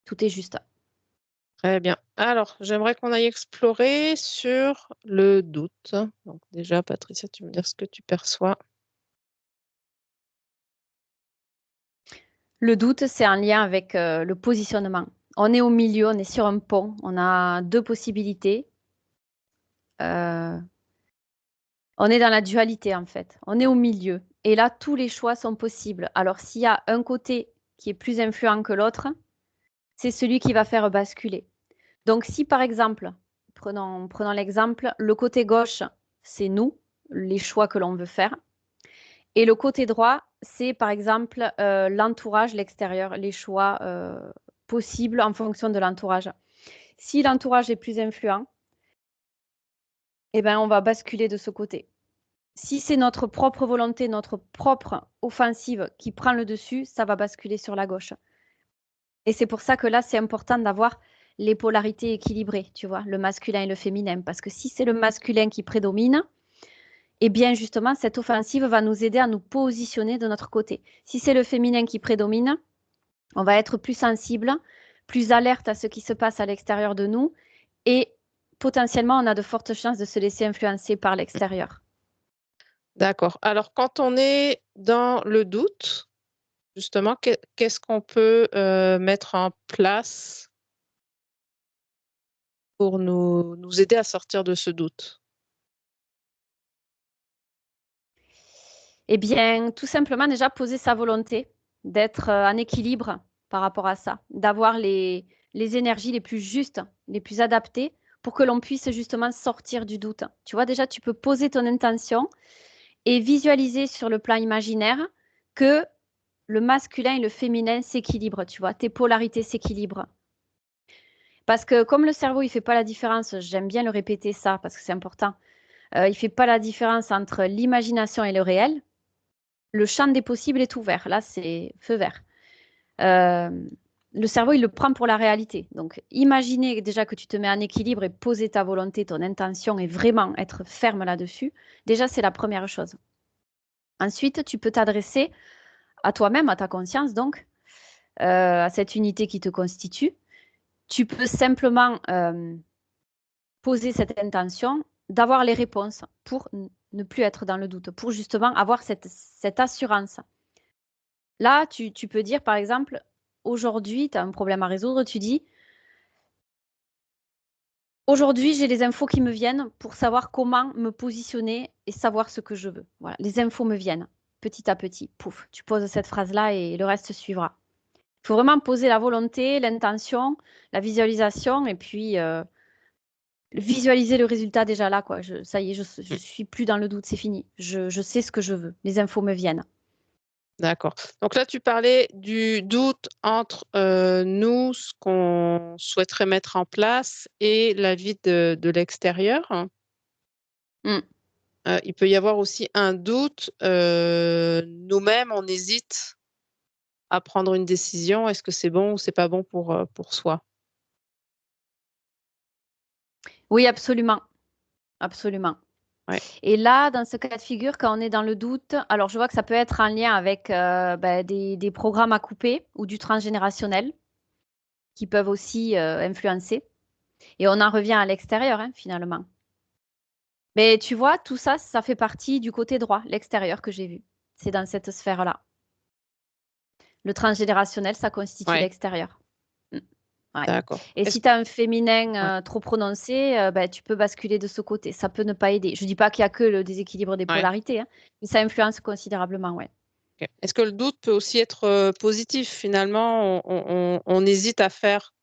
Tout est juste. Très bien. Alors, j'aimerais qu'on aille explorer sur le doute. Donc déjà, Patricia, tu me dire ce que tu perçois. Le doute, c'est un lien avec le positionnement. On est au milieu, on est sur un pont, on a deux possibilités. Euh, on est dans la dualité en fait. On est au milieu. Et là, tous les choix sont possibles. Alors, s'il y a un côté qui est plus influent que l'autre, c'est celui qui va faire basculer. Donc, si par exemple, prenons l'exemple, le côté gauche, c'est nous, les choix que l'on veut faire. Et le côté droit, c'est par exemple l'entourage, l'extérieur, les choix possibles en fonction de l'entourage. Si l'entourage est plus influent, eh ben, on va basculer de ce côté. Si c'est notre propre volonté, notre propre offensive qui prend le dessus, ça va basculer sur la gauche. Et c'est pour ça que là, c'est important d'avoir les polarités équilibrées, tu vois, le masculin et le féminin. Parce que si c'est le masculin qui prédomine, eh bien justement, cette offensive va nous aider à nous positionner de notre côté. Si c'est le féminin qui prédomine, on va être plus sensible, plus alerte à ce qui se passe à l'extérieur de nous et potentiellement, on a de fortes chances de se laisser influencer par l'extérieur. D'accord. Alors, quand on est dans le doute, justement, qu'est-ce qu'on peut mettre en place pour nous aider à sortir de ce doute? Eh bien, tout simplement, déjà poser sa volonté d'être en équilibre par rapport à ça, d'avoir les énergies les plus justes, les plus adaptées pour que l'on puisse justement sortir du doute. Tu vois, déjà, tu peux poser ton intention et visualiser sur le plan imaginaire que le masculin et le féminin s'équilibrent, tu vois, tes polarités s'équilibrent. Parce que comme le cerveau, il ne fait pas la différence, j'aime bien le répéter ça parce que c'est important, il ne fait pas la différence entre l'imagination et le réel. Le champ des possibles est ouvert. Là, c'est feu vert. Euh, le cerveau, il le prend pour la réalité. Donc, imaginez déjà que tu te mets en équilibre et poser ta volonté, ton intention et vraiment être ferme là-dessus. Déjà, c'est la première chose. Ensuite, tu peux t'adresser à toi-même, à ta conscience, donc, à cette unité qui te constitue. Tu peux simplement poser cette intention d'avoir les réponses pour ne plus être dans le doute, pour justement avoir cette assurance. Là, tu peux dire, par exemple, aujourd'hui, tu as un problème à résoudre, tu dis, aujourd'hui, j'ai les infos qui me viennent pour savoir comment me positionner et savoir ce que je veux. Voilà, les infos me viennent petit à petit. Pouf, tu poses cette phrase-là et le reste suivra. Il faut vraiment poser la volonté, l'intention, la visualisation et puis visualiser le résultat déjà là, quoi. Ça y est, je suis plus dans le doute, c'est fini. Je sais ce que je veux. Les infos me viennent. D'accord. Donc là, tu parlais du doute entre nous, ce qu'on souhaiterait mettre en place, et la vie de l'extérieur. Mm. Il peut y avoir aussi un doute. Nous-mêmes, on hésite à prendre une décision. Est-ce que c'est bon ou c'est pas bon pour soi? Oui, absolument. Absolument. Ouais. Et là, dans ce cas de figure, quand on est dans le doute, alors je vois que ça peut être en lien avec des programmes à couper ou du transgénérationnel qui peuvent aussi influencer. Et on en revient à l'extérieur, hein, finalement. Mais tu vois, tout ça, ça fait partie du côté droit, l'extérieur que j'ai vu. C'est dans cette sphère-là. Le transgénérationnel, ça constitue Ouais. l'extérieur. Mm. Ouais. D'accord. Et Est-ce si tu as un féminin ouais. trop prononcé, tu peux basculer de ce côté. Ça peut ne pas aider. Je ne dis pas qu'il n'y a que le déséquilibre des Ouais. polarités, hein, mais ça influence considérablement, ouais. Ok. Est-ce que le doute peut aussi être positif? Finalement, on hésite à faire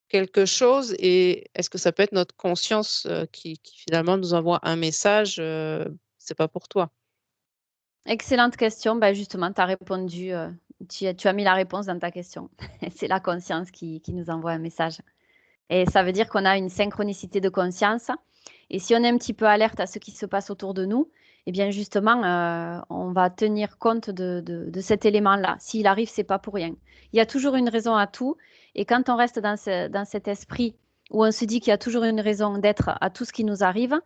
quelque chose et est-ce que ça peut être notre conscience qui finalement nous envoie un message, c'est pas pour toi? Excellente question. Ben justement, tu as répondu, tu as mis la réponse dans ta question. C'est la conscience qui nous envoie un message. Et ça veut dire qu'on a une synchronicité de conscience. Et si on est un petit peu alerte à ce qui se passe autour de nous, eh bien justement, on va tenir compte de cet élément-là. S'il arrive, c'est pas pour rien. Il y a toujours une raison à tout. Et quand on reste dans cet esprit où on se dit qu'il y a toujours une raison d'être à tout ce qui nous arrive,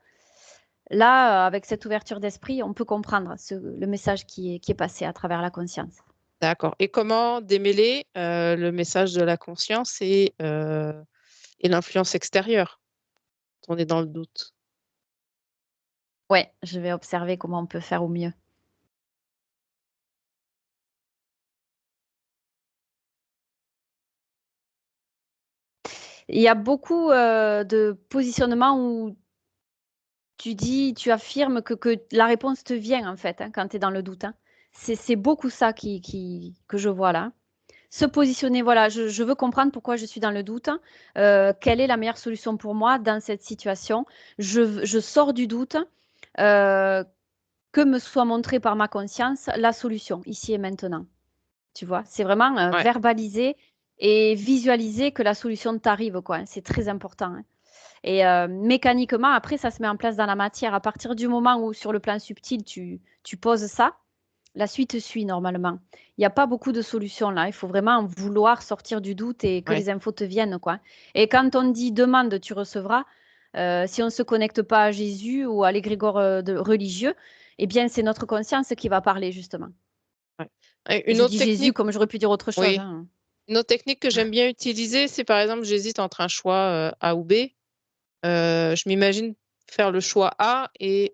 là, avec cette ouverture d'esprit, on peut comprendre le message qui est passé à travers la conscience. D'accord. Et comment démêler le message de la conscience et l'influence extérieure quand on est dans le doute? Ouais, je vais observer comment on peut faire au mieux. Il y a beaucoup, de positionnements où tu affirmes que la réponse te vient en fait, hein, quand tu es dans le doute, hein. C'est beaucoup ça que je vois là. Se positionner, voilà, je veux comprendre pourquoi je suis dans le doute, quelle est la meilleure solution pour moi dans cette situation. Je sors du doute, euh, que me soit montrée par ma conscience la solution, ici et maintenant. Tu vois, c'est vraiment Ouais. verbaliser et visualiser que la solution t'arrive, quoi, hein. C'est très important, hein. Et mécaniquement, après, ça se met en place dans la matière. À partir du moment où, sur le plan subtil, tu poses ça, la suite suit normalement. Il n'y a pas beaucoup de solutions là. Il faut vraiment vouloir sortir du doute et que Ouais. les infos te viennent, quoi. Et quand on dit demande, tu recevras, si on ne se connecte pas à Jésus ou à l'égrégore religieux, eh bien, c'est notre conscience qui va parler, justement. Ouais. Et une Je autre dis Jésus technique, comme j'aurais pu dire autre chose, oui, hein. une autre technique que j'aime bien utiliser, c'est par exemple, j'hésite entre un choix A ou B. Je m'imagine faire le choix A et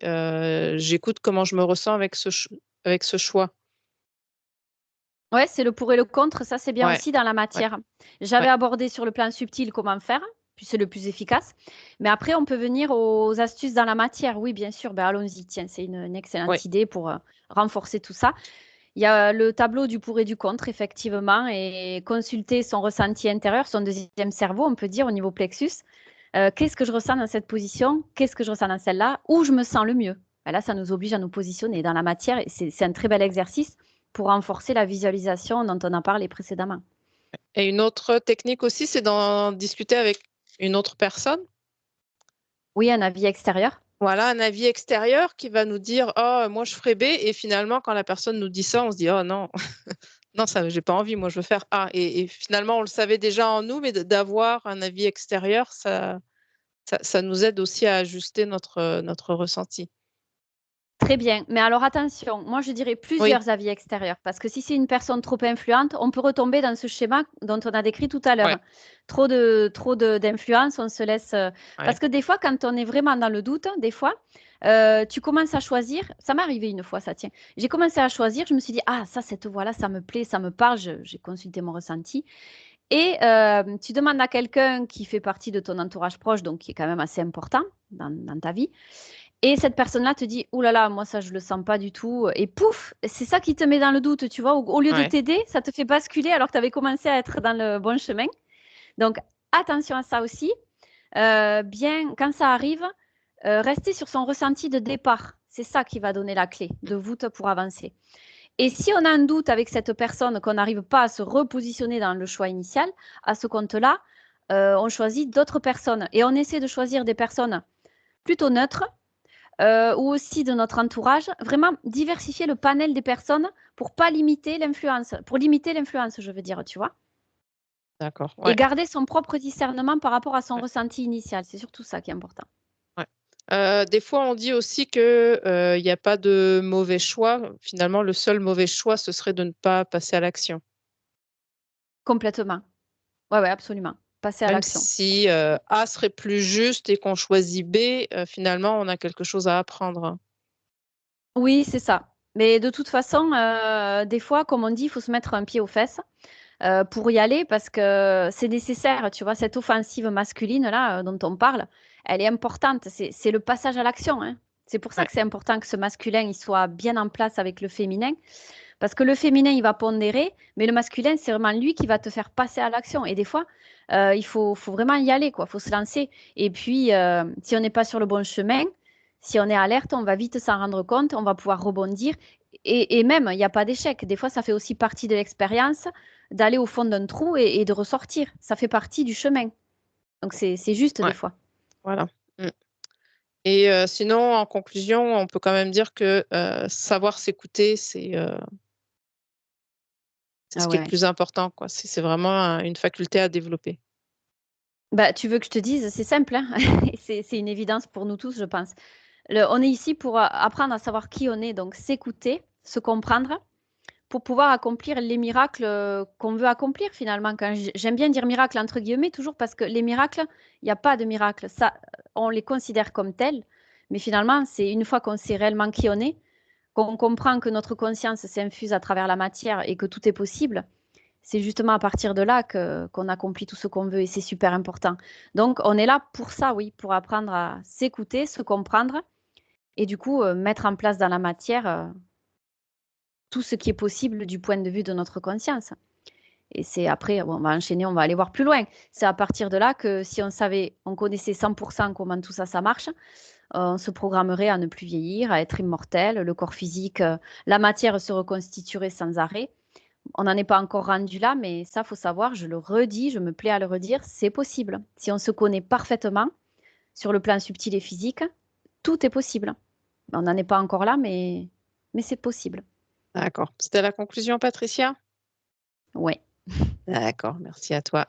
j'écoute comment je me ressens avec ce choix. Ouais, c'est le pour et le contre, ça c'est bien Ouais, aussi dans la ouais, matière. J'avais ouais. abordé sur le plan subtil comment faire, puis c'est le plus efficace. Mais après, on peut venir aux astuces dans la matière. Oui, bien sûr, ben allons-y. Tiens, c'est une Ouais. excellente idée pour renforcer tout ça. Il y a le tableau du pour et du contre, effectivement, et consulter son ressenti intérieur, son deuxième cerveau, on peut dire au niveau plexus. Qu'est-ce que je ressens dans cette position? Qu'est-ce que je ressens dans celle-là? Où je me sens le mieux? Ben là, ça nous oblige à nous positionner dans la matière. Et c'est un très bel exercice pour renforcer la visualisation dont on a parlé précédemment. Et une autre technique aussi, c'est d'en discuter avec une autre personne. Oui, un avis extérieur. Voilà, un avis extérieur qui va nous dire, oh, moi je ferai B. Et finalement, quand la personne nous dit ça, on se dit, oh non, non, ça, j'ai pas envie, moi je veux faire A. Et finalement, on le savait déjà en nous, mais d'avoir un avis extérieur, ça nous aide aussi à ajuster notre ressenti. Très bien. Mais alors attention, moi je dirais Oui, plusieurs avis extérieurs, parce que si c'est une personne trop influente, on peut retomber dans ce schéma dont on a décrit tout à ouais, l'heure. D'influence, on se laisse. ouais. Parce que des fois, quand on est vraiment dans le doute, des fois, tu commences à choisir. Ça m'est arrivé une fois, ça tient. J'ai commencé à choisir, je me suis dit, ah, ça, cette voix-là, ça me plaît, ça me parle. J'ai consulté mon ressenti. Et tu demandes à quelqu'un qui fait partie de ton entourage proche, donc qui est quand même assez important dans ta vie. Et cette personne-là te dit, ouh là là, moi ça je le sens pas du tout. Et pouf, c'est ça qui te met dans le doute, tu vois. Au lieu de Ouais. t'aider, ça te fait basculer alors que tu avais commencé à être dans le bon chemin. Donc attention à ça aussi. Bien, quand ça arrive, rester sur son ressenti de départ. C'est ça qui va donner la clé de voûte pour avancer. Et si on a un doute avec cette personne, qu'on n'arrive pas à se repositionner dans le choix initial, à ce compte-là, on choisit d'autres personnes. Et on essaie de choisir des personnes plutôt neutres, ou aussi de notre entourage, vraiment diversifier le panel des personnes pour limiter l'influence, je veux dire, tu vois, D'accord, et ouais, garder son propre discernement par rapport à son ouais, ressenti initial. C'est surtout ça qui est important. ouais. Des fois, on dit aussi que, il y a pas de mauvais choix. Finalement, le seul mauvais choix, ce serait de ne pas passer à l'action. Complètement. Ouais, ouais, absolument. Passer à Même l'action. si, A serait plus juste et qu'on choisit B, finalement, on a quelque chose à apprendre. Oui, c'est ça. Mais de toute façon, des fois, comme on dit, il faut se mettre un pied aux fesses pour y aller parce que c'est nécessaire. Tu vois, cette offensive masculine là dont on parle, elle est importante. C'est le passage à l'action, hein. C'est pour ça Ouais, que c'est important que ce masculin il soit bien en place avec le féminin. Parce que le féminin, il va pondérer, mais le masculin, c'est vraiment lui qui va te faire passer à l'action. Et des fois, faut vraiment y aller, quoi. Il faut se lancer. Et puis, si on n'est pas sur le bon chemin, si on est alerte, on va vite s'en rendre compte, on va pouvoir rebondir. Et même, il n'y a pas d'échec. Des fois, ça fait aussi partie de l'expérience d'aller au fond d'un trou et de ressortir. Ça fait partie du chemin. Donc, c'est juste des ouais, fois. voilà. Mmh. Et sinon, en conclusion, on peut quand même dire que, savoir s'écouter, c'est Ah ce qui est ouais, le ouais. plus important, quoi. C'est vraiment une faculté à développer. Bah, tu veux que je te dise, c'est simple, hein. C'est une évidence pour nous tous, je pense. On est ici pour apprendre à savoir qui on est, donc s'écouter, se comprendre, pour pouvoir accomplir les miracles qu'on veut accomplir finalement. J'aime bien dire miracle entre guillemets, toujours parce que les miracles, il n'y a pas de miracle. Ça, on les considère comme tels, mais finalement, c'est une fois qu'on sait réellement qui on est, qu'on comprend que notre conscience s'infuse à travers la matière et que tout est possible, c'est justement à partir de là qu'on accomplit tout ce qu'on veut et c'est super important. Donc, on est là pour ça, oui, pour apprendre à s'écouter, se comprendre et du coup, mettre en place dans la matière tout ce qui est possible du point de vue de notre conscience. Et c'est après, bon, on va enchaîner, on va aller voir plus loin. C'est à partir de là que si on savait, on connaissait 100% comment tout ça, ça marche, on se programmerait à ne plus vieillir, à être immortel, le corps physique, la matière se reconstituerait sans arrêt. On n'en est pas encore rendu là, mais ça, faut savoir, je le redis, je me plais à le redire, c'est possible. Si on se connaît parfaitement sur le plan subtil et physique, tout est possible. On n'en est pas encore là, mais c'est possible. D'accord. C'était la conclusion, Patricia? Ouais. D'accord, merci à toi.